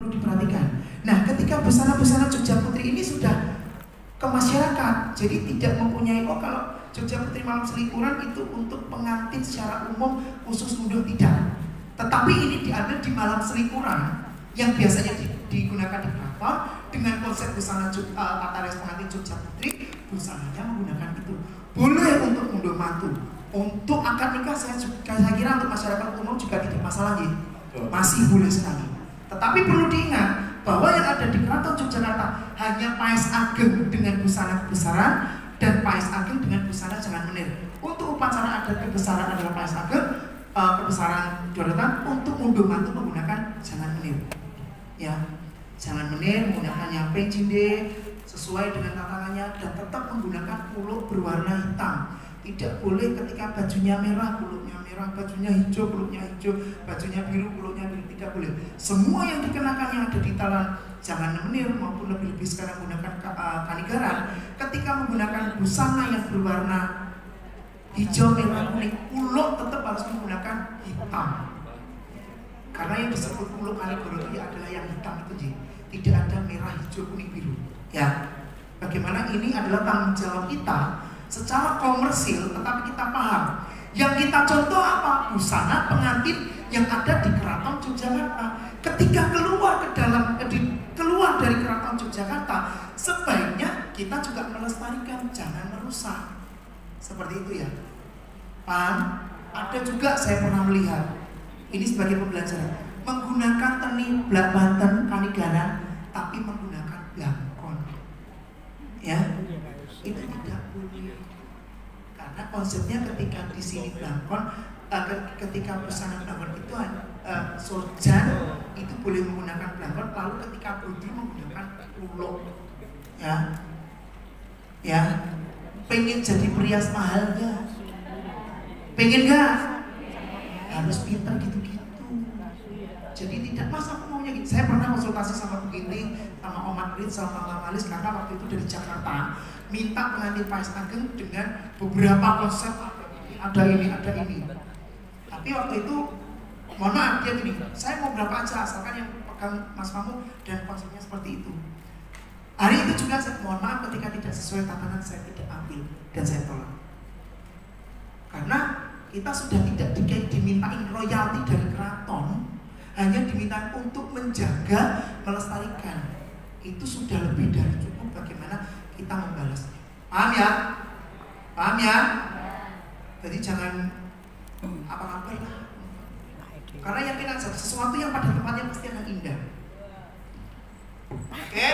perlu diperhatikan. Nah, ketika busana-busana Jogja Putri ini sudah ke masyarakat, jadi tidak mempunyai kalau Jogja Putri Malam Selikuran itu untuk pengantin secara umum khusus ngunduh tidak. Tetapi ini diambil di Malam Selikuran yang biasanya digunakan di keraton dengan konsep busana tata rias pengantin Jogja Putri, busananya menggunakan itu. Boleh untuk ngunduh mantu, untuk akad nikah saya kira untuk masyarakat umum juga tidak masalah ya, masih boleh sekali. Tetapi perlu diingat bahwa yang ada di Keraton Yogyakarta hanya Paes Ageng dengan busana kebesaran dan Paes Ageng dengan busana jangan menir. Untuk upacara adat kebesaran adalah Paes Ageng, kebesaran jorotan. Untuk ngunduh mantu menggunakan jangan menir. Ya, jangan menir menggunakan nyamping cinde sesuai dengan tatarannya dan tetap menggunakan kuluk berwarna hitam. Tidak boleh ketika bajunya merah, kuluknya merah, bajunya hijau, kuluknya hijau, bajunya biru, kuluknya biru, tidak boleh. Semua yang dikenakan yang ada di talan jangan menir maupun lebih-lebih sekarang menggunakan kanigaran, ketika menggunakan busana yang berwarna hijau, merah, kuning, kuluk tetap harus menggunakan hitam. Karena yang disebut kuluk kanigoro itu adalah yang hitam itu, tidak ada merah, hijau, kuning, biru. Ya, bagaimana ini adalah tanggung jawab kita secara komersil, tetapi kita paham. Yang kita contoh apa? Busana pengantin yang ada di Keraton Yogyakarta. Ketika keluar dari Keraton Yogyakarta, sebaiknya kita juga melestarikan, jangan merusak. Seperti itu ya. Paham? Ada juga saya pernah melihat, ini sebagai pembelajaran, menggunakan teni Blak Banten Kanigara, tapi menggunakan blangkon. Ya, itu tidak boleh. Karena konsepnya ketika di sini blangkon, ketika busana blangkon itu surjan itu boleh menggunakan blangkon, lalu ketika budi menggunakan kuluk. Ya, pengen jadi perias mahalnya, pengen nggak? Harus pintar gitu-gitu. Jadi tidak, masa aku maunya gitu. Saya pernah konsultasi sama Bu Ginting, sama Om Madrid, sama Mama Malis, karena waktu itu dari Jakarta minta pengantin Paes Ageng dengan beberapa konsep, ada ini. Tapi waktu itu, mohon maaf, dia gini, saya mau berapa aja, asalkan yang pegang Mas Mamu dan konsepnya seperti itu. Hari itu juga saya mohon maaf ketika tidak sesuai tatanan, saya tidak ambil dan saya tolak. Karena kita sudah tidak dimintain royalti dari keraton, hanya diminta untuk menjaga, melestarikan. Itu sudah lebih dari cukup bagaimana kita membalas. Paham ya? Paham ya? Jadi jangan apa-apa lah. Karena yakin aja sesuatu yang pada tempatnya pasti akan indah. Oke?